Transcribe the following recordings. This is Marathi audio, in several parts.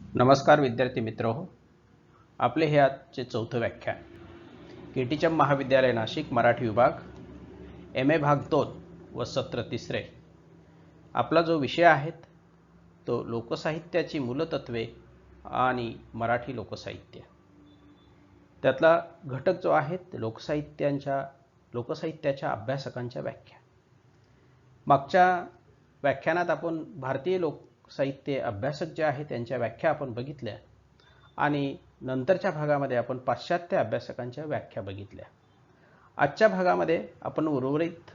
नमस्कार विद्यार्थी मित्रहो, आपले हे आजचे चौथे व्याख्यान केटीचम महाविद्यालय नाशिक मराठी विभाग MA भाग 2 व सत्र 3. आपला जो विषय आहे तो लोकसाहित्याची मूलतत्वे आणि मराठी लोकसाहित्य. त्यातला घटक जो आहे लोकसाहित्याच्या अभ्यासकांच्या व्याख्या. मागच्या व्याख्यानात आपण भारतीय लोकसाहित्य अभ्यासक जे आहेत त्यांच्या व्याख्या आपण बघितल्या आणि नंतरच्या भागामध्ये आपण पाश्चात्य अभ्यासकांच्या व्याख्या बघितल्या. आजच्या भागामध्ये आपण उर्वरित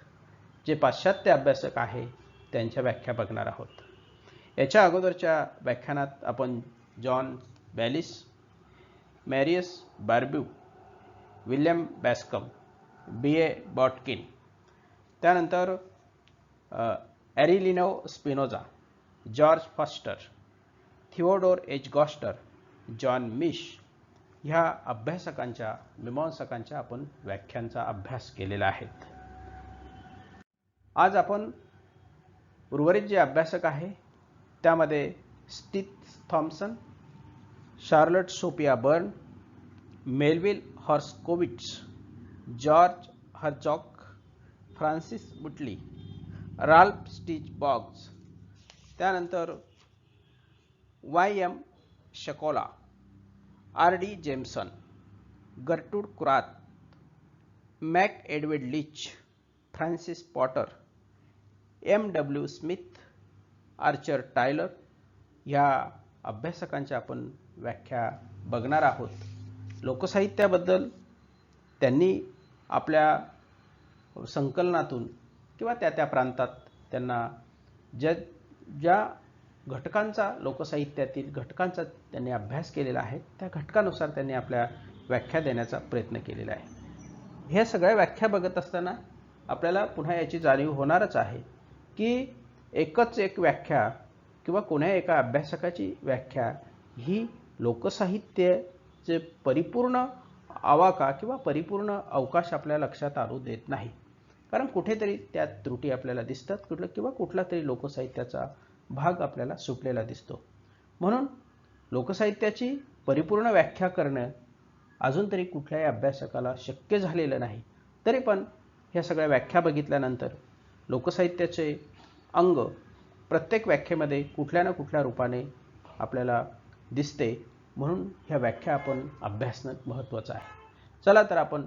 जे पाश्चात्य अभ्यासक आहे त्यांच्या व्याख्या बघणार आहोत. याच्या अगोदरच्या व्याख्यानात आपण जॉन बॅलिस, मॅरियस बार्ब्यू, विल्यम बॅस्कम, B.A. बॉटकिन, त्यानंतर Aurelio Espinosa, George Foster, Theodore H Gaster, John Mish ह्या अभ्यासकांच्या मीमांसकांच्या आपण व्याख्यांचा अभ्यास केलेला आहे. आज आपण उर्वरित जे अभ्यासक आहे त्यामध्ये Stith Thompson, Charlotte Sophia Burne, Melville Herskovits, George Herzog, Francis Utley, Ralph Steele Boggs, त्यानंतर Y.M. शकोला, R.D. जेम्सन, गर्टूड Kurath, MacEdward Leach, Francis Potter, M.W. Smith, Archer Taylor ह्या अभ्यासकांच्या आपण व्याख्या बघणार आहोत. लोकसाहित्याबद्दल त्यांनी आपल्या संकलनातून किंवा त्या प्रांतात त्यांना ज्या घटकांचा लोकसाहित्यातील घटकांचा त्यांनी अभ्यास केलेला आहे त्या घटकानुसार त्यांनी आपल्या व्याख्या देण्याचा प्रयत्न केलेला आहे. ह्या सगळ्या व्याख्या बघत असताना आपल्याला पुन्हा याची जाणीव होणारच आहे की एकच एक व्याख्या किंवा कोण्या एका अभ्यासकाची व्याख्या ही लोकसाहित्याचे परिपूर्ण आवाका किंवा परिपूर्ण अवकाश आपल्या लक्षात आणू देत नाही. कारण कुठेतरी त्यात त्रुटी आपल्याला दिसतात, कुठला तरी लोकसाहित्याचा भाग आपल्याला सुटलेला दिसतो. म्हणून लोकसाहित्याची परिपूर्ण व्याख्या करणं अजून तरी कुठल्याही अभ्यासकाला शक्य झालेलं नाही. तरी पण ह्या सगळ्या व्याख्या बघितल्यानंतर लोकसाहित्याचे अंग प्रत्येक व्याख्येमध्ये कुठल्या ना कुठल्या रूपाने आपल्याला दिसते. म्हणून ह्या व्याख्या आपण अभ्यासणं महत्त्वाचं आहे. चला तर आपण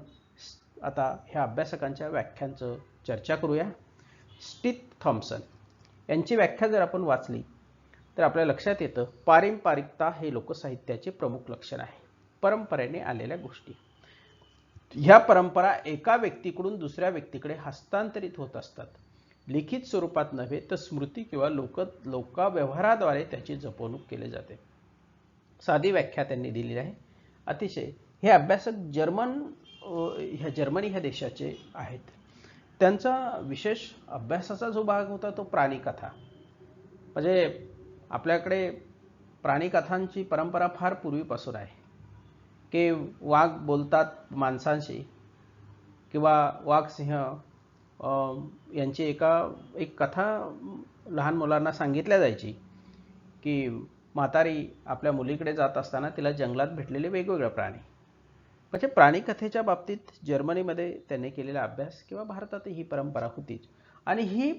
आता ह्या अभ्यासकांच्या व्याख्यांचं चर्चा करूया. स्टीथ थॉम्सन यांची व्याख्या जर आपण वाचली तर आपल्या लक्षात येतं पारंपरिकता हे लोकसाहित्याचे प्रमुख लक्षण आहे. परंपरेने आलेल्या गोष्टी. ह्या परंपरा एका व्यक्तीकडून दुसऱ्या व्यक्तीकडे हस्तांतरित होत असतात. लिखित स्वरूपात नव्हे तर स्मृती किंवा लोकव्यवहाराद्वारे त्याची जपवणूक केली जाते. साधी व्याख्या त्यांनी दिलेली आहे. अतिशय हे अभ्यासक जर्मनी ह्या देशाचे आहेत. त्यांचा विशेष अभ्यासाचा जो भाग होता तो प्राणिकथा. म्हणजे आपल्याकडे प्राणिकथांची परंपरा फार पूर्वीपासून आहे की वाघ बोलतात माणसांशी किंवा वाघ सिंह यांची एक कथा लहान मुलांना सांगितल्या जायची की म्हातारी आपल्या मुलीकडे जात असताना तिला जंगलात भेटलेले वेगवेगळे प्राणी. म्हणजे प्राणिकथेच्या बाबतीत जर्मनीमध्ये त्यांनी केलेला अभ्यास किंवा भारतातही ही परंपरा होतीच. आणि ही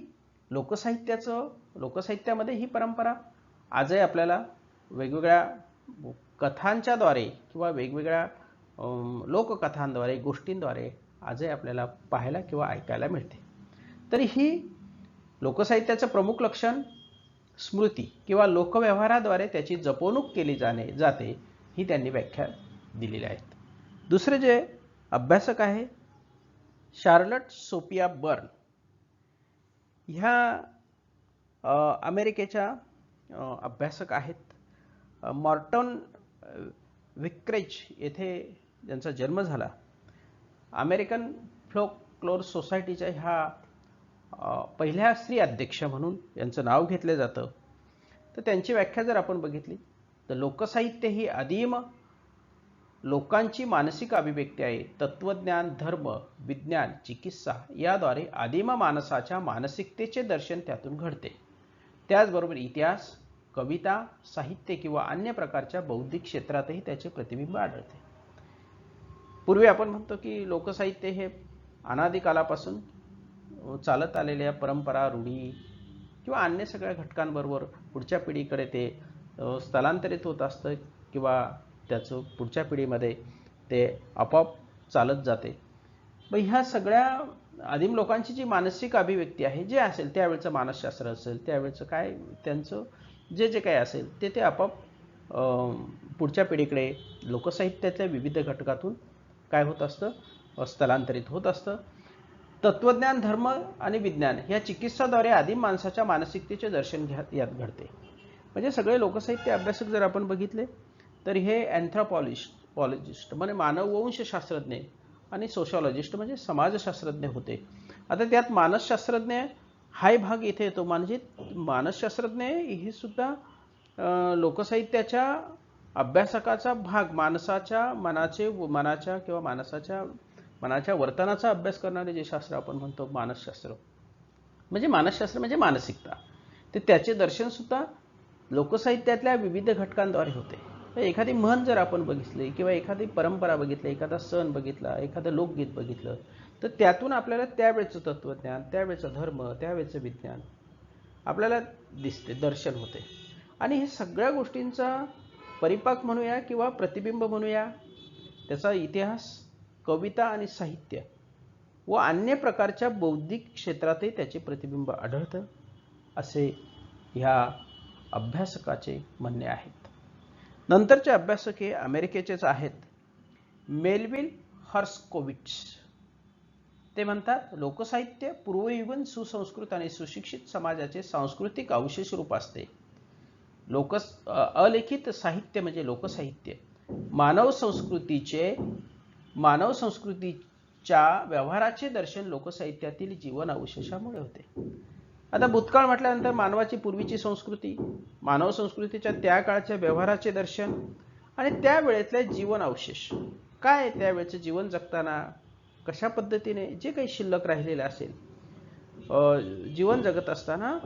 लोकसाहित्यामध्ये ही परंपरा आजही आपल्याला वेगवेगळ्या कथांच्याद्वारे किंवा वेगवेगळ्या लोककथांद्वारे गोष्टींद्वारे आजही आपल्याला पाहायला किंवा ऐकायला मिळते. तरी ही लोकसाहित्याचं प्रमुख लक्षण स्मृती किंवा लोकव्यवहाराद्वारे त्याची जपवणूक केली जाते ही त्यांनी व्याख्या दिलेली आहेत. दुसरे जे अभ्यासक आहे शार्लट सोफिया बर्न. ह्या अमेरिकेच्या अभ्यासक आहेत. मॉर्टन विक्रेज येथे ज्यांचा जन्म झाला. अमेरिकन फोकलोर सोसायटीच्या ह्या पहिल्या स्त्री अध्यक्ष म्हणून यांचं नाव घेतलं जातं. तर त्यांची व्याख्या जर आपण बघितली तर लोकसाहित्य ही आदिम लोकांची मानसिक अभिव्यक्ती आहे. तत्वज्ञान, धर्म, विज्ञान, चिकित्सा याद्वारे आदिम माणसाच्या मानसिकतेचे दर्शन त्यातून घडते. त्याचबरोबर इतिहास, कविता, साहित्य किंवा अन्य प्रकारच्या बौद्धिक क्षेत्रातही त्याचे प्रतिबिंब आढळते. पूर्वी आपण म्हणतो की लोकसाहित्य हे अनादी कालापासून चालत आलेल्या परंपरा, रूढी किंवा अन्य सगळ्या घटकांबरोबर पुढच्या पिढीकडे ते स्थलांतरित होत असतं किंवा त्याचं पुढच्या पिढीमध्ये ते आपोआप चालत जाते. मग ह्या सगळ्या आदिम लोकांची जी मानसिक अभिव्यक्ती आहे, जे असेल त्यावेळचं मानसशास्त्र असेल, त्यावेळचं काय त्यांचं जे जे काही असेल ते आपोआप पुढच्या पिढीकडे लोकसाहित्यातल्या विविध घटकातून काय होत असतं, स्थलांतरित होत असतं. तत्वज्ञान, धर्म आणि विज्ञान या चिकित्साद्वारे आदिम माणसाच्या मानसिकतेचे दर्शन यात घडते. म्हणजे सगळे लोकसाहित्य अभ्यासक जर आपण बघितले तर हे अँथ्रोपॉलॉजिस्ट म्हणजे मानववंशशास्त्रज्ञ आणि सोशॉलॉजिस्ट म्हणजे समाजशास्त्रज्ञ होते. आता त्यात मानसशास्त्रज्ञ हाही भाग इथे येतो. म्हणजे मानसशास्त्रज्ञ हे सुद्धा लोकसाहित्याच्या अभ्यासकाचा भाग, माणसाच्या मनाच्या किंवा मनाच्या वर्तनाचा अभ्यास करणारे जे शास्त्र आपण म्हणतो मानसशास्त्र म्हणजे मानसिकता, ते त्याचे दर्शन सुद्धा लोकसाहित्यातल्या विविध घटकांद्वारे होते. एखादी म्हण जर आपण बघितली किंवा एखादी परंपरा बघितली, एखादा सण बघितला, एखादं लोकगीत बघितलं, तर त्यातून आपल्याला त्यावेळचं तत्वज्ञान, त्यावेळचं धर्म, त्यावेळचं विज्ञान आपल्याला दिसते, दर्शन होते. आणि हे सगळ्या गोष्टींचा परिपाक म्हणूया किंवा प्रतिबिंब म्हणूया, त्याचा इतिहास, कविता आणि साहित्य व अन्य प्रकारच्या बौद्धिक क्षेत्रातही त्याचे प्रतिबिंब आढळतं, असे ह्या अभ्यासकाचे म्हणणे आहेत. नंतरचे अभ्यासक हे अमेरिकेचेच आहेत, मेलविल हर्स्कोविट्झ. ते म्हणतात, लोकसाहित्य पूर्वयुगीन सुसंस्कृत आणि सुशिक्षित समाजाचे सांस्कृतिक अवशेष रूप असते. अलिखित साहित्य म्हणजे लोकसाहित्य मानव संस्कृतीच्या व्यवहाराचे दर्शन लोकसाहित्यातील जीवन अवशेषामुळे होते. आता भूतकाळ म्हटल्यानंतर मानवाची पूर्वीची संस्कृती, मानव संस्कृतीच्या त्या काळच्या व्यवहाराचे दर्शन आणि त्यावेळेतले जीवन अवशेष, काय त्यावेळेचं जीवन जगताना कशा पद्धतीने जे काही शिल्लक राहिलेले असेल जीवन जगत असताना,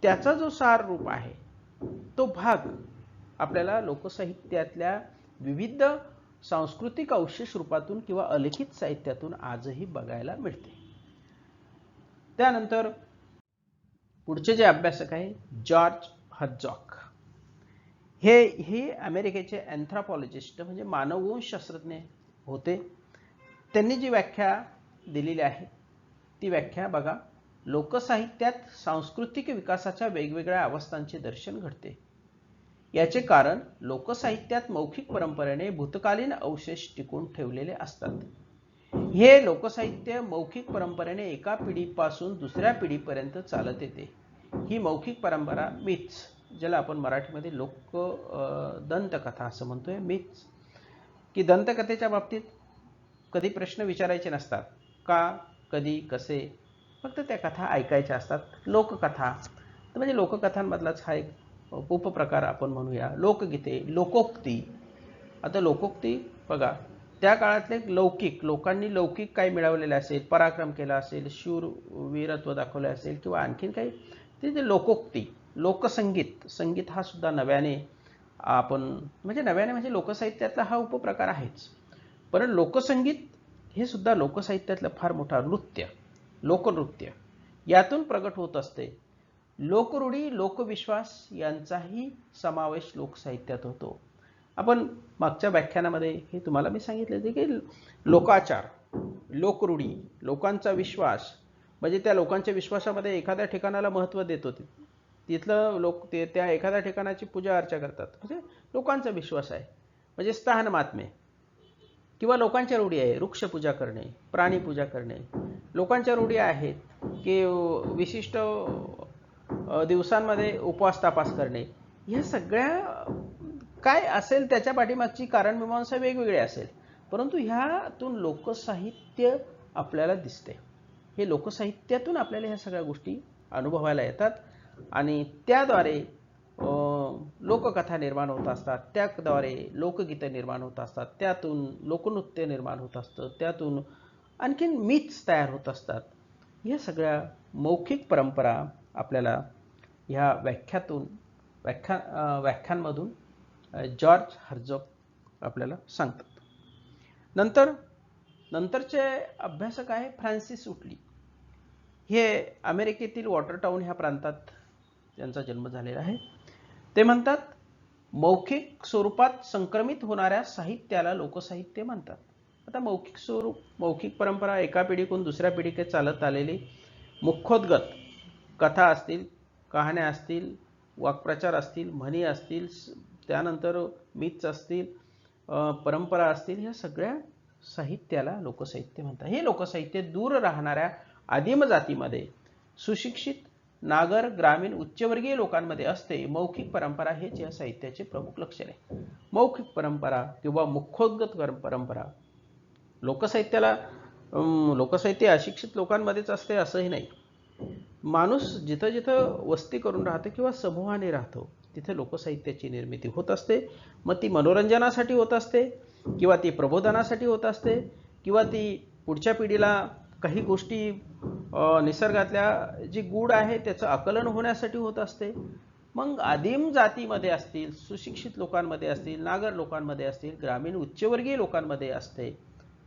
त्याचा जो सार रूप आहे तो भाग आपल्याला लोकसाहित्यातल्या विविध सांस्कृतिक अवशेष रूपातून किंवा अलिखित साहित्यातून आजही बघायला मिळते. त्यानंतर पुढचे जे अभ्यासक आहे जॉर्ज हर्जॉग, हे अमेरिकेचे अँथ्रोपॉलॉजिस्ट म्हणजे मानववंशशास्त्रज्ञ होते. त्यांनी जी व्याख्या दिलेली आहे ती व्याख्या बघा, लोकसाहित्यात सांस्कृतिक विकासाच्या वेगवेगळ्या अवस्थांचे दर्शन घडते. याचे कारण लोकसाहित्यात मौखिक परंपरेने भूतकालीन अवशेष टिकून ठेवलेले असतात. हे लोकसाहित्य मौखिक परंपरेने एका पिढीपासून दुसऱ्या पिढीपर्यंत चालत येते. ही मौखिक परंपरा मिथ्स, ज्याला आपण मराठीमध्ये दंतकथा असं म्हणतोय, मिथ्स, की दंतकथेच्या बाबतीत कधी प्रश्न विचारायचे नसतात, का, कधी, कसे, फक्त त्या कथा ऐकायच्या असतात. लोककथा तर म्हणजे लोककथांमधलाच हा एक उपप्रकार आपण म्हणूया. लोकगीते, लोकोक्ती. आता लोकोक्ती बघा, त्या काळातले लोकांनी लौकिक काही मिळवलेले असेल, पराक्रम केला असेल, शूर वीरत्व दाखवले असेल किंवा आणखीन काही, ते लोकोक्ती. संगीत हा सुद्धा नव्याने म्हणजे लोकसाहित्यातला हा उपप्रकार आहेच. पण लोकसंगीत हे सुद्धा लोकसाहित्यातलं फार मोठा लोकनृत्य यातून प्रगट होत असते. लोकरूढी, लोकविश्वास यांचाही समावेश लोकसाहित्यात होतो. आपण मागच्या व्याख्यानामध्ये हे तुम्हाला मी सांगितले की लोकाचार, लोकरूढी, लोकांचा विश्वास म्हणजे त्या लोकांच्या विश्वासामध्ये एखाद्या ठिकाणाला महत्त्व देत होते, तिथलं लोक त्या एखाद्या ठिकाणाची पूजा अर्चा करतात, म्हणजे लोकांचा विश्वास आहे. म्हणजे स्थान महात्म्य किंवा लोकांच्या रूढी आहे, वृक्षपूजा करणे, प्राणीपूजा करणे. लोकांच्या रूढी आहेत की विशिष्ट दिवसांमध्ये उपवास तापास करणे. ह्या सगळ्या काय असेल त्याच्या पाठीमागची कारणमीमांसा वेगवेगळी असेल, परंतु ह्यातून लोकसाहित्य आपल्याला दिसते. हे लोकसाहित्यातून आपल्याला ह्या सगळ्या गोष्टी अनुभवायला येतात आणि त्याद्वारे लोककथा निर्माण होत असतात, त्याद्वारे लोकगीतं निर्माण होत असतात, त्यातून लोकनृत्य निर्माण होत असतं, त्यातून आणखीन मिथ्स तयार होत असतात. ह्या सगळ्या मौखिक परंपरा आपल्याला ह्या व्याख्यातून व्याख्यांमधून जॉर्ज हर्जॉग आपल्याला सांगतात. नंतरचे अभ्यासक आहे फ्रान्सिस उटली. हे अमेरिकेतील वॉटरटाउन ह्या प्रांतात त्यांचा जन्म झालेला आहे. ते म्हणतात, मौखिक स्वरूपात संक्रमित होणाऱ्या साहित्याला लोकसाहित्य म्हणतात. आता मौखिक स्वरूप, मौखिक परंपरा, एका पिढीकडून दुसऱ्या पिढीकडे चालत आलेली मुखोद्गत कथा असतील, कहाण्या असतील, वाक्प्रचार असतील, म्हणी असतील, त्यानंतर मिथ्स असतील, परंपरा असतील, ह्या सगळ्या साहित्याला लोकसाहित्य म्हणतात. हे लोकसाहित्य दूर राहणाऱ्या आदिम जातीमध्ये, सुशिक्षित नागर, ग्रामीण, उच्चवर्गीय लोकांमध्ये असते. मौखिक परंपरा हेच या साहित्याचे प्रमुख लक्षण आहे. मौखिक परंपरा किंवा मुखोद्गत परंपरा, लोकसाहित्य अशिक्षित लोकांमध्येच असते असंही नाही. माणूस जिथं जिथं वस्ती करून राहतो किंवा समूहाने राहतो तिथे लोकसाहित्याची निर्मिती होत असते. मग ती मनोरंजनासाठी होत असते, किंवा ती प्रबोधनासाठी होत असते, किंवा ती पुढच्या पिढीला काही गोष्टी निसर्गातल्या जी गूढ आहे त्याचं आकलन होण्यासाठी होत असते. मग आदिम जातीमध्ये असतील, सुशिक्षित लोकांमध्ये असतील, नागर लोकांमध्ये असतील, ग्रामीण उच्चवर्गीय लोकांमध्ये असते.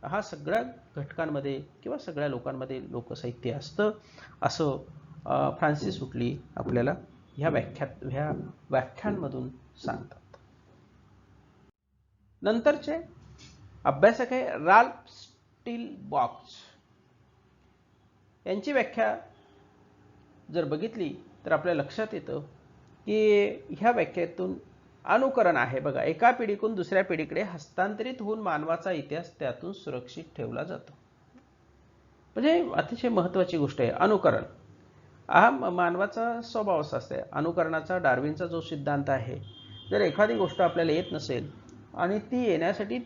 हा सगळ्या घटकांमध्ये किंवा सगळ्या लोकांमध्ये लोकसाहित्य असतं असं फ्रान्सिस उटली आपल्याला ह्या व्याख्यांमधून सांगतात. नंतरचे अभ्यासक आहे राल्फ स्टीलबॉक्स. यांची व्याख्या जर बघितली तर आपल्या लक्षात येतं की ह्या व्याख्येतून अनुकरण आहे. बघा, एका पिढीकडून दुसऱ्या पिढीकडे हस्तांतरित होऊन मानवाचा इतिहास त्यातून सुरक्षित ठेवला जातो. म्हणजे अतिशय महत्त्वाची गोष्ट आहे अनुकरण. हा मानवाचा स्वभाव असा असते. अनुकरणाचा डार्विनचा जो सिद्धांत आहे, जर एखादी गोष्ट आपल्याला येत नसेल आणि ती येण्यासाठी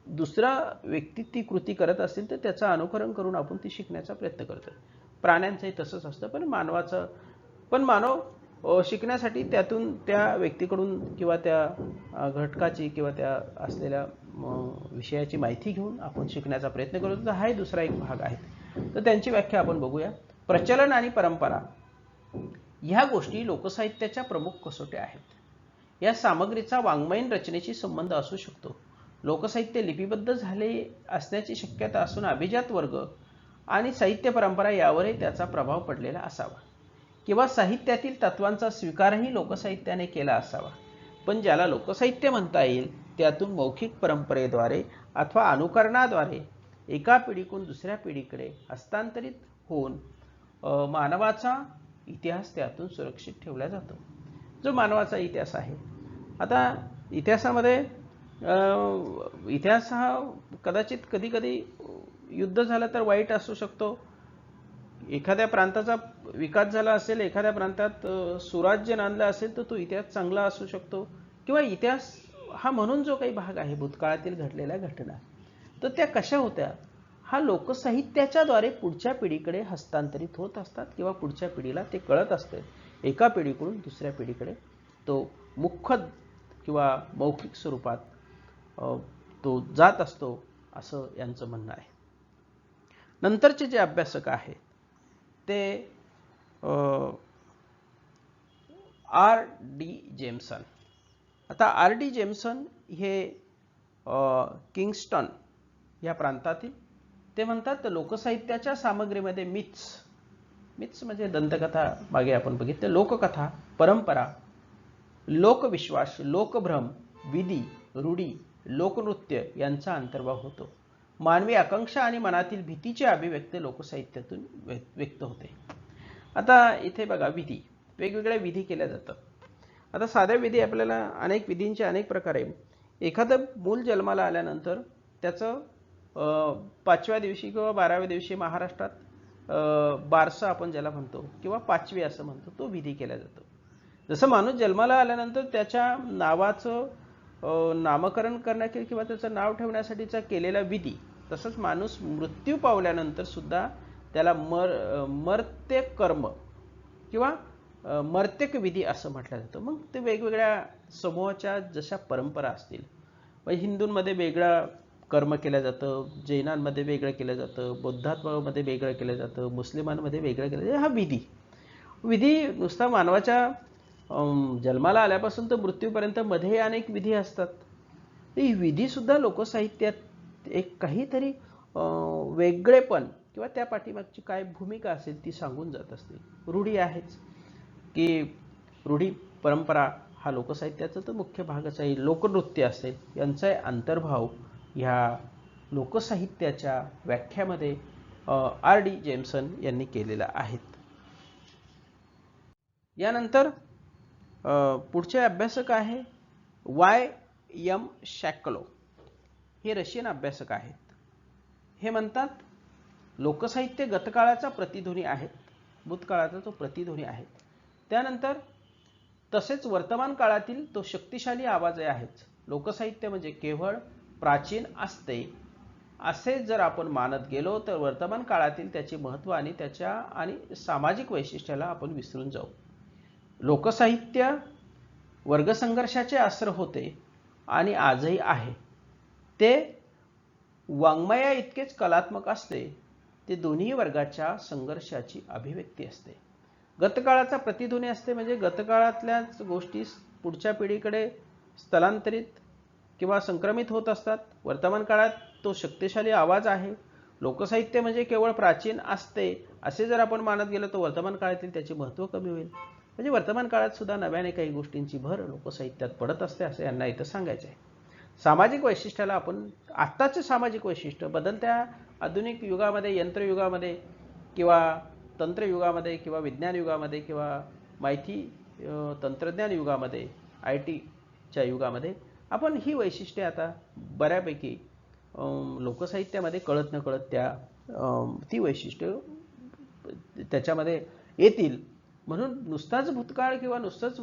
दुसरा व्यक्ती ती कृती करत असेल तर त्याचं अनुकरण करून आपण ती शिकण्याचा प्रयत्न करतो. प्राण्यांचंही तसंच असतं, पण मानव शिकण्यासाठी त्यातून त्या व्यक्तीकडून किंवा त्या घटकाची किंवा त्या असलेल्या विषयाची माहिती घेऊन आपण शिकण्याचा प्रयत्न करतो. तर हाही दुसरा एक भाग आहे. तर त्यांची व्याख्या आपण बघूया. प्रचलन आणि परंपरा ह्या गोष्टी लोकसाहित्याच्या प्रमुख कसोट्या आहेत. या सामग्रीचा वाङ्मयीन रचनेशी संबंध असू शकतो. लोकसाहित्य लिपिबद्ध झाले असण्याची शक्यता असून अभिजात वर्ग आणि साहित्य परंपरा यावरही त्याचा प्रभाव पडलेला असावा, किंवा साहित्यातील तत्वांचा स्वीकारही लोकसाहित्याने केला असावा. पण ज्याला लोकसाहित्य म्हणता येईल त्यातून मौखिक परंपरेद्वारे अथवा अनुकरणाद्वारे एका पिढीकडून दुसऱ्या पिढीकडे हस्तांतरित होऊन मानवाचा इतिहास त्यातून सुरक्षित ठेवला जातो. जो मानवाचा इतिहास आहे, आता इतिहासामध्ये इतिहास हा कदाचित कधी कधी युद्ध झालं तर वाईट असू शकतो. एखाद्या प्रांताचा विकास झाला असेल, एखाद्या प्रांतात सुराज्य नांदलं असेल तर तो इतिहास चांगला असू शकतो. किंवा इतिहास हा म्हणून जो काही भाग आहे भूतकाळातील घडलेल्या घटना, तर त्या कशा होत्या हा लोकसाहित्याच्याद्वारे पुढच्या पिढीकडे हस्तांतरित होत असतात, किंवा पुढच्या पिढीला ते कळत असते. एका पिढीकडून दुसऱ्या पिढीकडे तो मुख्य किंवा मौखिक स्वरूपात तो जात असतो असं यांचं म्हणणं आहे. नंतरचे जे अभ्यासक आहेत ते R.D. जेम्सन. आता R.D. जेम्सन हे किंगस्टन या प्रांतातील. ते म्हणतात लोकसाहित्याच्या सामग्रीमध्ये मिथ्स म्हणजे दंतकथा, मागे आपण बघितलं, लोककथा, परंपरा, लोकविश्वास, लोकभ्रम, विधी, रूढी, लोकनृत्य यांचा अंतर्भाव होतो. मानवी आकांक्षा आणि मनातील भीतीचे अभिव्यक्ती लोकसाहित्यातून व्यक्त होते. आता इथे बघा, विधी, वेगवेगळ्या विधी केल्या जातात. आता साध्या विधी आपल्याला अनेक विधींचे अनेक प्रकार आहे. एखादं मूल जन्माला आल्यानंतर त्याचं 5व्या दिवशी किंवा 12व्या दिवशी महाराष्ट्रात बारसं आपण ज्याला म्हणतो किंवा पाचवी असं म्हणतो, तो विधी केला जातो. जसं माणूस जन्माला आल्यानंतर त्याच्या नावाचं नामकरण करण्यासाठी किंवा त्याचं नाव ठेवण्यासाठीचा केलेला विधी, तसंच माणूस मृत्यू पावल्यानंतर सुद्धा त्याला मर्त्यक कर्म किंवा मर्त्यक विधी असं म्हटलं जातं. मग ते वेगवेगळ्या समूहाच्या जशा परंपरा असतील, हिंदूंमध्ये वेगळं कर्म केलं जातं, जैनांमध्ये वेगळं केलं जातं, बौद्धात्मामध्ये वेगळं केलं जातं, मुस्लिमांमध्ये वेगळं केलं जातं. हा विधी नुसता मानवाच्या जन्माला आल्यापासून तर मृत्यूपर्यंत मध्ये अनेक विधी असतात. ही विधीसुद्धा लोकसाहित्यात एक काहीतरी वेगळेपण किंवा त्या पाठीमागची काय भूमिका असेल ती सांगून जात असते. रूढी आहेच की रूढी परंपरा हा लोकसाहित्याचा तर मुख्य भागच आहे. लोकनृत्य असेल यांचा अंतर्भाव ह्या लोकसाहित्याच्या व्याख्यामध्ये R.D. जेम्सन यांनी केलेला आहे. यानंतर पुढचे अभ्यासक आहे Y.M. शॅकलो. हे रशियन अभ्यासक आहेत. हे म्हणतात लोकसाहित्य गतकाळाचा प्रतिध्वनी आहे, भूतकाळाचा तो प्रतिध्वनी आहे. त्यानंतर तसेच वर्तमान काळातील तो शक्तिशाली आवाज आहेच. लोकसाहित्य म्हणजे केवळ प्राचीन असते असे जर आपण मानत गेलो तर वर्तमान काळातील त्याचे महत्त्व आणि त्याच्या सामाजिक वैशिष्ट्याला आपण विसरून जाऊ. लोकसाहित्य वर्गसंघर्षाचे अस्त्र होते आणि आजही आहे. ते वाङ्मया इतकेच कलात्मक असते. ते दोन्ही वर्गाच्या संघर्षाची अभिव्यक्ती असते. गतकाळाचा प्रतिध्वनी असते म्हणजे गतकाळातल्याच गोष्टी पुढच्या पिढीकडे स्थलांतरित किंवा संक्रमित होत असतात. वर्तमान काळात तो शक्तिशाली आवाज आहे. लोकसाहित्य म्हणजे केवळ प्राचीन असते असे जर आपण मानत गेलो तर वर्तमान काळातील त्याचे महत्त्व कमी होईल. म्हणजे वर्तमान काळात सुद्धा नव्याने काही गोष्टींची भर लोकसाहित्यात पडत असते असे यांना इथं सांगायचे आहे. सामाजिक वैशिष्ट्याला आपण आत्ताचे सामाजिक वैशिष्ट्य बदलत्या आधुनिक युगामध्ये, यंत्रयुगामध्ये किंवा तंत्रयुगामध्ये किंवा विज्ञान युगामध्ये किंवा माहिती तंत्रज्ञान युगामध्ये, IT च्या युगामध्ये आपण ही वैशिष्ट्ये आता बऱ्यापैकी लोकसाहित्यामध्ये कळत न कळत ती वैशिष्ट्य त्याच्यामध्ये येतील. म्हणून नुसताच भूतकाळ किंवा नुसतंच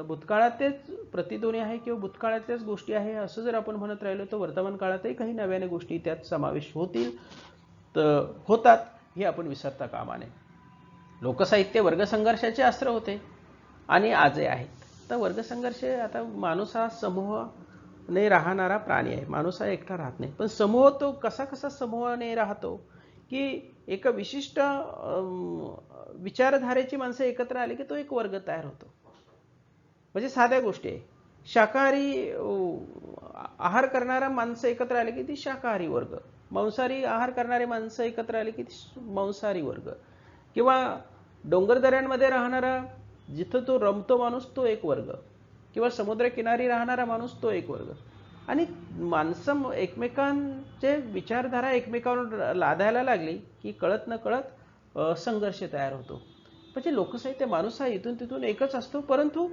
भूतकाळातेच प्रतिध्वनी आहे किंवा भूतकाळातल्याच गोष्टी आहे असं जर आपण म्हणत राहिलो तर वर्तमान काळातही काही नव्याने गोष्टी त्यात समावेश होतील तर होतात हे आपण विसरता कामा नये. लोकसाहित्य वर्गसंघर्षाचे अस्त्र होते आणि आजही आहेत. तर वर्गसंघर्ष आता माणूस हा समूहाने राहणारा प्राणी आहे. माणूस हा एकटा राहत नाही. पण समूह तो कसा समूहाने राहतो की एका विशिष्ट विचारधारेची माणसं एकत्र आली की तो एक वर्ग तयार होतो. म्हणजे साध्या गोष्टी आहे. शाकाहारी आहार करणारा माणसं एकत्र आले की ती शाकाहारी वर्ग, मांसाहारी आहार करणारे माणसं एकत्र आले की ती मांसाहारी वर्ग, किंवा डोंगरदऱ्यांमध्ये राहणारा जिथं तो रमतो माणूस तो एक वर्ग, किंवा समुद्रकिनारी राहणारा माणूस तो एक वर्ग. आणि माणसं एकमेकांचे विचारधारा एकमेकांवर लादायला लागली की कळत न कळत संघर्ष तयार होतो. म्हणजे लोकसाहित्य माणूस हा इथून तिथून एकच असतो, परंतु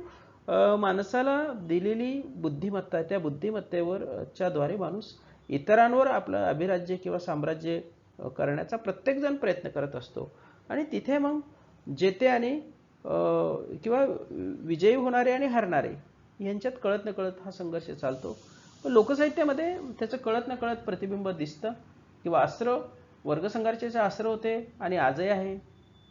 माणसाला दिलेली बुद्धिमत्ता त्या बुद्धिमत्तेवरच्या द्वारे माणूस इतरांवर आपलं अभिराज्य किंवा साम्राज्य करण्याचा प्रत्येकजण प्रयत्न करत असतो. आणि तिथे मग जेते आणि किंवा विजयी होणारे आणि हरणारे यांच्यात कळत न कळत हा संघर्ष चालतो. लोकसाहित्यामध्ये त्याचं कळत न कळत प्रतिबिंब दिसतं किंवा अस्त्र वर्गसंघर्षाचे अस्त्र होते आणि आजही आहे.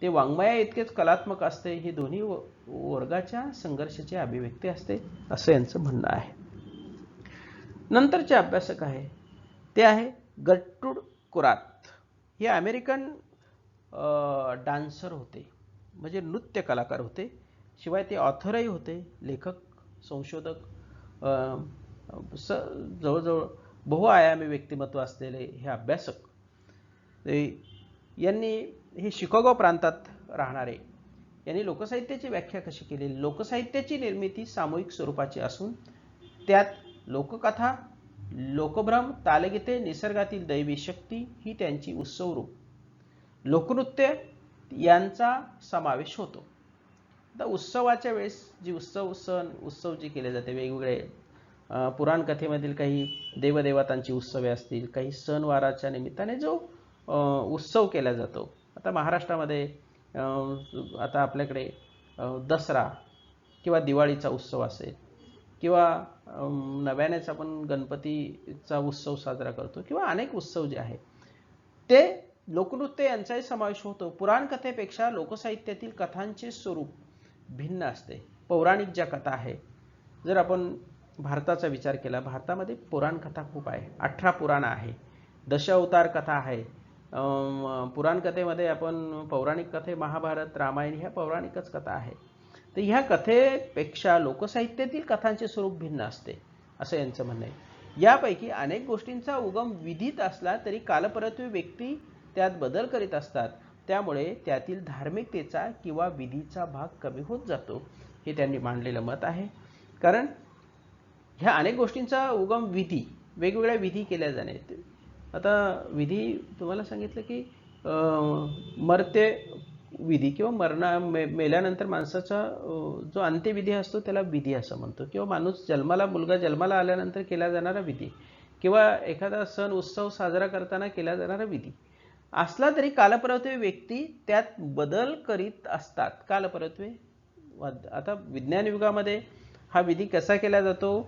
ते वाङ्मया इतकेच कलात्मक असते. हे दोन्ही वर्गाच्या संघर्षाची अभिव्यक्ती असते असं यांचं म्हणणं आहे. नंतरचे अभ्यासक आहे ते आहे गर्ट्रूड कुरात. हे अमेरिकन डान्सर होते, म्हणजे नृत्य कलाकार होते. शिवाय ते ऑथरही होते, लेखक, संशोधक, जवळजवळ बहुआयामी व्यक्तिमत्व असलेले हे अभ्यासक. यांनी हे शिकागो प्रांतात राहणारे यांनी लोकसाहित्याची व्याख्या कशी केली. लोकसाहित्याची निर्मिती सामूहिक स्वरूपाची असून त्यात लोककथा, लोकभ्रम, तालगीते, निसर्गातील दैवी शक्ती ही त्यांची उत्सव रूप, लोकनृत्य यांचा समावेश होतो. आता उत्सवाच्या वेळेस जी उत्सव जे केले जाते, वेगवेगळे पुराणकथेमधील काही देवदेवतांची उत्सवे असतील, काही सणवाराच्या निमित्ताने जो उत्सव केला जातो. आता महाराष्ट्रामध्ये आता आपल्याकडे दसरा किंवा दिवाळीचा उत्सव असेल, किंवा नव्यानेच आपण गणपतीचा उत्सव साजरा करतो, किंवा अनेक उत्सव जे आहेत ते लोकनृत्य यांचाही समावेश होतो. पुराणकथेपेक्षा लोकसाहित्यातील कथांचे स्वरूप भिन्न असते. पौराणिक ज्या कथा आहे, जर आपण भारताचा विचार केला, भारतामध्ये पुराण कथा खूप आहे. 18 पुराण आहे, दशावतार कथा आहे. पुराणकथेमध्ये आपण पौराणिक कथे महाभारत, रामायण ह्या पौराणिकच कथा आहे. तर ह्या कथेपेक्षा लोकसाहित्यातील कथांचे स्वरूप भिन्न असते असं यांचं म्हणणं आहे. यापैकी अनेक गोष्टींचा उगम विधीत असला तरी कालपरत्वे व्यक्ती त्यात बदल करीत असतात, त्यामुळे त्यातील धार्मिकतेचा किंवा विधीचा भाग कमी होत जातो, हे त्यांनी मांडलेलं मत आहे. कारण ह्या अनेक गोष्टींचा उगम विधी, वेगवेगळ्या विधी केल्या जाणे. आता विधी तुम्हाला सांगितलं की मरते विधी किंवा मेल्यानंतर माणसाचा जो अंत्यविधी असतो त्याला विधी असं म्हणतो, किंवा माणूस मुलगा जन्माला आल्यानंतर केला जाणारा विधी, किंवा एखादा सण उत्सव साजरा करताना केला जाणारा विधी असला तरी कालपरत्वे व्यक्ती त्यात बदल करीत असतात. कालपरत्वे आता विज्ञान युगामध्ये हा विधी कसा केला जातो,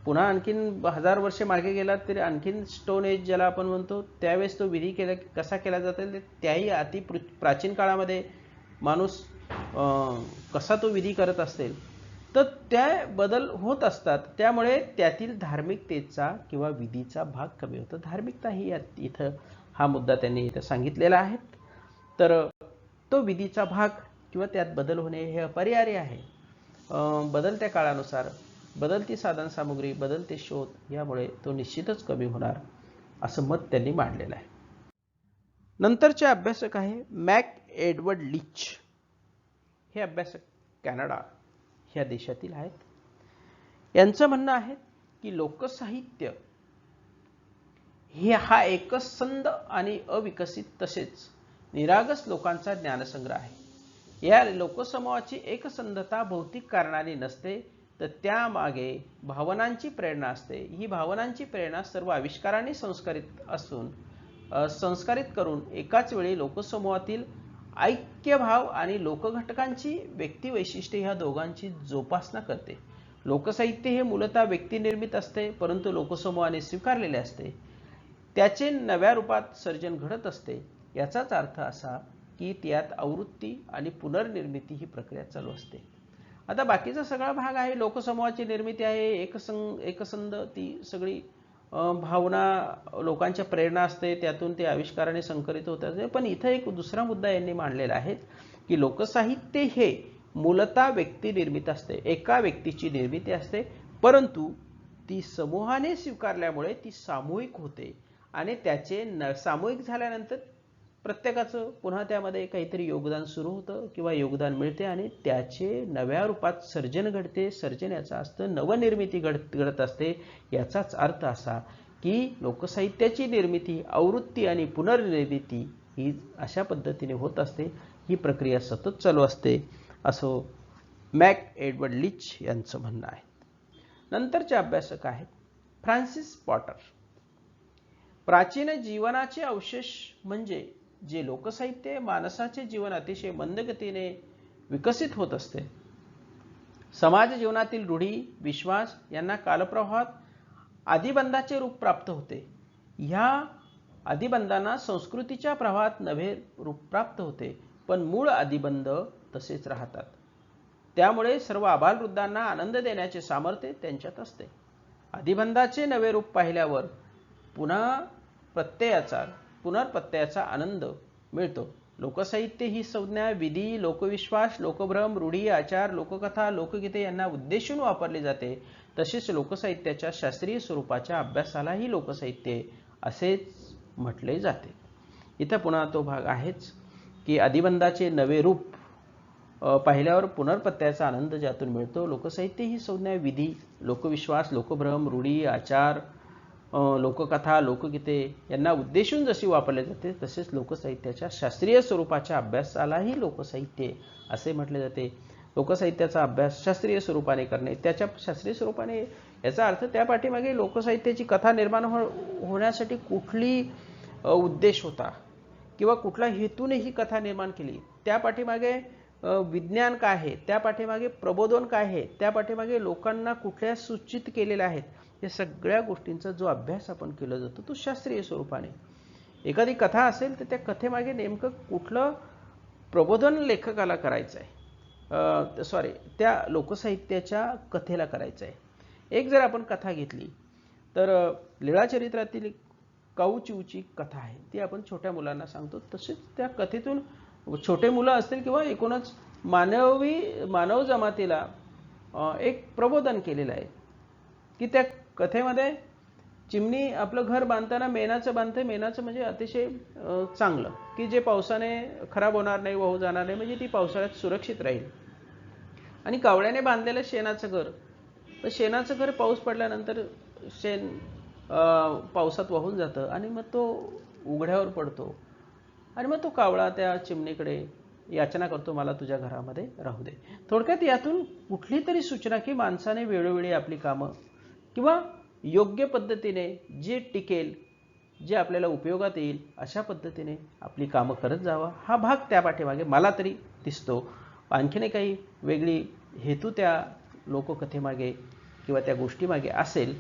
पुन्हा आणखीन 1000 वर्षे मागे गेला तरी आणखीन स्टोन एज ज्याला आपण म्हणतो त्यावेळेस तो विधी कसा केला जातो, त्याही अति प्राचीन काळामध्ये माणूस कसा तो विधी करत असेल, तर त्या बदल होत असतात. त्यामुळे त्यातील धार्मिकतेचा किंवा विधीचा भाग कमी होतो. धार्मिकता ही इथं हा मुद्दा त्यांनी इथं सांगितलेला आहे. तर तो विधीचा भाग किंवा त्यात बदल होणे हे अपरिहार्य आहे. बदलत्या काळानुसार बदलती साधन सामुग्री, बदलते शोध यामुळे तो निश्चितच कमी होणार असं मत त्यांनी मांडलेलं आहे. नंतरचे अभ्यासक आहे मॅक एडवर्ड लिच. हे अभ्यासक कॅनडा ह्या देशातील आहेत. यांचं म्हणणं आहे की लोकसाहित्य हा एकसंध आणि अविकसित तसेच निरागस लोकांचा ज्ञानसंग्रह आहे. या लोकसमूहाची एकसंधता भौतिक कारणाने नसते, तर त्यामागे भावनांची प्रेरणा असते. ही भावनांची प्रेरणा सर्व आविष्कारांनी संस्कारित करून एकाच वेळी लोकसमूहातील ऐक्यभाव आणि लोकघटकांची व्यक्तिवैशिष्ट्ये ह्या दोघांची जोपासना करते. लोकसाहित्य हे मूलतः व्यक्तिनिर्मित असते, परंतु लोकसमूहाने स्वीकारलेले असते. त्याचे नव्या रूपात सर्जन घडत असते. याचाच अर्थ असा की त्यात आवृत्ती आणि पुनर्निर्मिती ही प्रक्रिया चालू असते. आता बाकीचा सगळा भाग आहे लोकसमूहाची निर्मिती आहे, एकसंध ती सगळी भावना लोकांच्या प्रेरणा असते, त्यातून ते आविष्काराने संकलित होत असते. पण इथं एक दुसरा मुद्दा यांनी मांडलेला आहे की लोकसाहित्य हे मूलतः व्यक्तिनिर्मित असते, एका व्यक्तीची निर्मिती असते, परंतु ती समूहाने स्वीकारल्यामुळे ती सामूहिक होते आणि त्याचे सामूहिक झाल्यानंतर प्रत्येकाचं पुन्हा त्यामध्ये काहीतरी योगदान सुरू होतं किंवा योगदान मिळते आणि त्याचे नव्या रूपात सर्जन घडते. सर्जन याचा असतं नवनिर्मिती घडत असते. याचाच अर्थ असा की लोकसाहित्याची निर्मिती, आवृत्ती आणि पुनर्निर्मिती ही अशा पद्धतीने होत असते. ही प्रक्रिया सतत चालू असते असं मॅक एडवर्ड लिच यांचं म्हणणं आहे. नंतरचे अभ्यासक आहेत फ्रान्सिस पॉटर. प्राचीन जीवनाचे अवशेष म्हणजे जे लोकसाहित्य माणसाचे जीवन अतिशय मंदगतीने विकसित होत असते. समाज जीवनातील रूढी, विश्वास यांना कालप्रवाहात आदिबंधाचे रूप प्राप्त होते. ह्या आदिबंधांना संस्कृतीच्या प्रवाहात नवे रूप प्राप्त होते, पण मूळ आदिबंध तसेच राहतात. त्यामुळे सर्व आबालवृद्धांना आनंद देण्याचे सामर्थ्य त्यांच्यात असते. आदिबंधाचे नवे रूप पाहिल्यावर पुनर्प्रत्ययाचा आनंद मिळतो. लोकसाहित्य ही संज्ञा विधी, लोकविश्वास, लोकभ्रम, रूढी, आचार, लोककथा, लोकगीते यांना उद्देशून वापरली जाते. तसेच लोकसाहित्याच्या शास्त्रीय स्वरूपाच्या अभ्यासालाही लोकसाहित्य असेच म्हटले जाते. इथं पुन्हा तो भाग आहेच की आदिबंधाचे नवे रूप पाहिल्यावर पुनर्प्रत्ययाचा आनंद ज्यातून मिळतो. लोकसाहित्य ही संज्ञा विधी, लोकविश्वास, लोकभ्रम, रूढी, आचार, लोककथा, लोकगीते यांना उद्देशून जशी वापरले जाते, तसेच लोकसाहित्याच्या शास्त्रीय स्वरूपाच्या अभ्यासालाही लोकसाहित्य असे म्हटले जाते. लोकसाहित्याचा अभ्यास शास्त्रीय स्वरूपाने करणे, त्याच्या शास्त्रीय स्वरूपाने याचा अर्थ त्या पाठीमागे लोकसाहित्याची कथा निर्माण होण्यासाठी कुठली उद्देश होता किंवा कुठला हेतूने ही कथा निर्माण केली, त्या पाठीमागे विज्ञान काय आहे, त्या पाठीमागे प्रबोधन काय आहे, त्या पाठीमागे लोकांना कुठल्या सूचित केलेल्या आहेत, या सगळ्या गोष्टींचा जो अभ्यास आपण केला जातो तो शास्त्रीय स्वरूपाने. एखादी कथा असेल तर त्या कथेमागे नेमकं कुठलं प्रबोधन लेखकाला करायचं आहे, त्या लोकसाहित्याच्या कथेला करायचं आहे. एक जर आपण कथा घेतली तर लीळाचरित्रातील काऊचिऊची कथा आहे, ती आपण छोट्या मुलांना सांगतो. तसेच त्या कथेतून छोटे मुलं असतील किंवा एकूणच मानव जमातीला एक प्रबोधन केलेलं आहे की त्या कथेमध्ये चिमणी आपलं घर बांधताना मेणाचं बांधते. मेणाचं म्हणजे अतिशय चांगलं, की जे पावसाने खराब होणार नाही, वाहू जाणार नाही, म्हणजे ती पावसाळ्यात सुरक्षित राहील. आणि कावळ्याने बांधलेलं शेणाचं घर, तर शेणाचं घर पाऊस पडल्यानंतर शेण पावसात वाहून जातं आणि मग तो उघड्यावर पडतो. आणि मग तो कावळा त्या चिमणीकडे याचना करतो, मला तुझ्या घरामध्ये राहू दे. थोडक्यात यातून कुठली तरी सूचना की माणसाने वेळोवेळी आपली कामं किंवा योग्य पद्धतीने जे टिकेल, जे आपल्याला उपयोगात येईल अशा पद्धतीने आपली कामं करत जावा, हा भाग त्या पाठीमागे मला तरी दिसतो. आणखीन काही वेगळी हेतू त्या लोककथेमागे किंवा त्या गोष्टीमागे असेल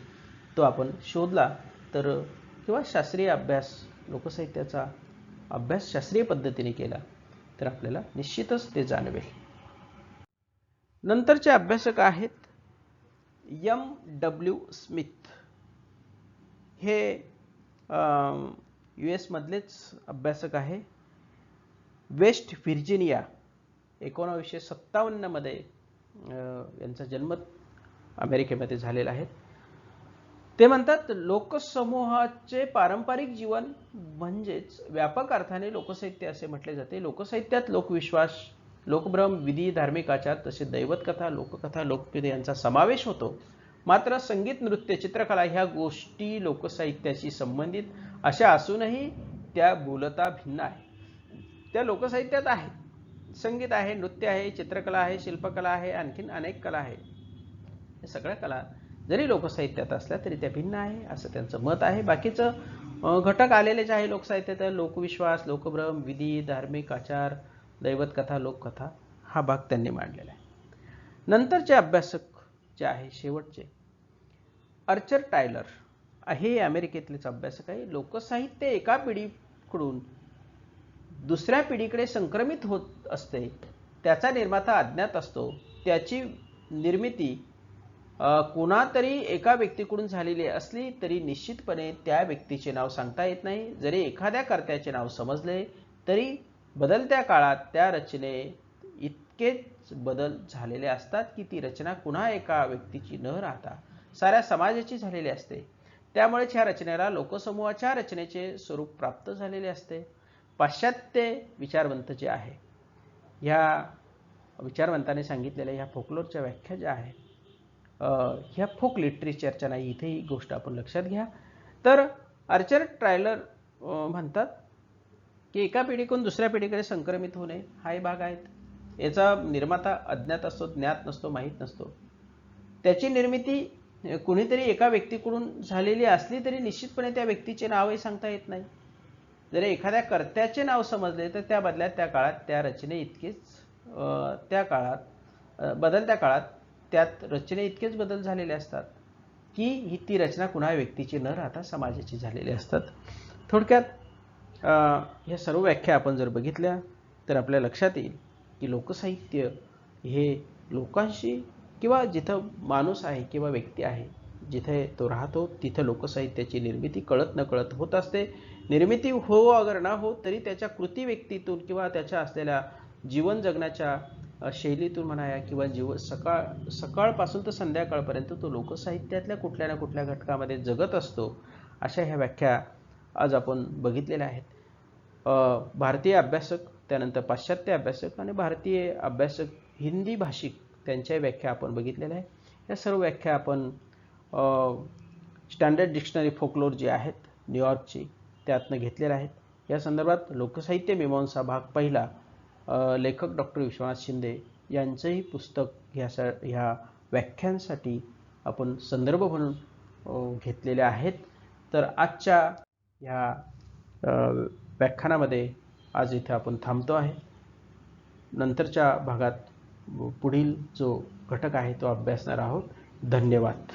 तो आपण शोधला तर, किंवा शास्त्रीय अभ्यास, लोकसाहित्याचा अभ्यास शास्त्रीय पद्धतीने केला तर आपल्याला निश्चितच ते जाणवेल. नंतरचे अभ्यासक आहेत M.W. स्मिथ. हे US मधलेच अभ्यासक आहे. वेस्ट व्हर्जिनिया 1957 मध्ये यांचा जन्म अमेरिकेमध्ये झालेला आहे. ते म्हणतात, लोकसमूहाचे पारंपरिक जीवन म्हणजेच व्यापक अर्थाने लोकसाहित्य असे म्हटले जाते. लोकसाहित्यात लोकविश्वास, लोकभ्रम, विधी, धार्मिक आचार तसे दैवतकथा, लोककथा, लोकगीते यांचा समावेश होतो. मात्र संगीत, नृत्य, चित्रकला ह्या गोष्टी लोकसाहित्याशी संबंधित अशा असूनही त्या मूलतः भिन्न आहेत. त्या लोकसाहित्यात आहेत. संगीत आहे, नृत्य आहे, चित्रकला आहे, शिल्पकला आहे, आणखीन अनेक कला आहे. हे सगळ्या कला जरी लोकसाहित्यात असल्या तरी त्या भिन्न आहे असं त्यांचं मत आहे. बाकीचं घटक आलेलेच आहे लोकसाहित्यात. लोकविश्वास, लोकभ्रम, विधी, धार्मिक आचार, दैवतकथा, लोककथा हा भाग त्यांनी मांडलेला आहे. नंतरचे अभ्यासक जे आहे शेवटचे, आर्चर टायलर, हे अमेरिकेतलेच अभ्यासक आहे. लोकसाहित्य एका पिढीकडून दुसऱ्या पिढीकडे संक्रमित होत असते. त्याचा निर्माता अज्ञात असतो. त्याची निर्मिती कोणातरी एका व्यक्तीकडून झालेली असली तरी निश्चितपणे त्या व्यक्तीचे नाव सांगता येत नाही. जरी एखाद्या कर्त्याचे नाव समजले तरी बदलत्या काळात त्या रचनेत इतकेच बदल झालेले असतात की ती रचना पुन्हा एका व्यक्तीची न राहता साऱ्या समाजाची झालेली असते. त्यामुळेच ह्या रचनेला लोकसमूहाच्या रचनेचे स्वरूप प्राप्त झालेले असते. पाश्चात्य विचारवंत जे आहे, ह्या विचारवंताने सांगितलेल्या ह्या फोकलोरच्या व्याख्या ज्या आहेत, ह्या फोक लिटरेचरच्या नाही, इथे ही गोष्ट आपण लक्षात घ्या. तर आर्चर टायलर म्हणतात की एका पिढीकडून दुसऱ्या पिढीकडे संक्रमित होणे हाही भाग आहेत. याचा निर्माता अज्ञात असतो, ज्ञात नसतो, माहीत नसतो. त्याची निर्मिती कुणीतरी एका व्यक्तीकडून झालेली असली तरी निश्चितपणे त्या व्यक्तीचे नावही सांगता येत नाही. जर एखाद्या कर्त्याचे नाव समजले तर त्या बदल्यात त्या काळात त्या रचने इतकेच त्या काळात बदलत्या काळात त्यात रचने इतकेच बदल झालेले असतात की ही ती रचना कुणा व्यक्तीची न राहता समाजाची झालेली असतात. थोडक्यात ह्या सर्व व्याख्या आपण जर बघितल्या तर आपल्या लक्षात येईल की लोकसाहित्य हे लोकांशी किंवा जिथं माणूस आहे किंवा व्यक्ती आहे जिथे तो राहतो तिथं लोकसाहित्याची निर्मिती कळत न कळत होत असते. निर्मिती हो अगर ना हो तरी त्याच्या कृती व्यक्तीतून किंवा त्याच्या असलेल्या जीवन जगण्याच्या शैलीतून म्हणाया किंवा सकाळपासून तर संध्याकाळपर्यंत तो लोकसाहित्यातल्या कुठल्या ना कुठल्या घटकामध्ये जगत असतो. अशा ह्या व्याख्या आज आपण बघितलेल्या आहेत. भारतीय अभ्यासक, त्यानंतर पाश्चात्य अभ्यासक आणि भारतीय अभ्यासक हिंदी भाषिक त्यांच्या व्याख्या आपण बघितलेल्या आहे. या सर्व व्याख्या आपण स्टँडर्ड डिक्शनरी फोकलोर जी आहेत न्यूयॉर्कची त्यातनं घेतलेल्या आहेत. या संदर्भात लोकसाहित्य मीमांसा भाग पहिला लेखक डॉक्टर विश्वनाथ शिंदे यांचंही पुस्तक ह्या व्याख्यांसाठी आपण संदर्भ म्हणून घेतलेले आहेत. तर आजच्या ह्या व्याख्यानामध्ये आज इथे आपण थांबतो आहे. नंतरच्या भागात पुढील जो घटक आहे तो अभ्यासणार आहोत. धन्यवाद.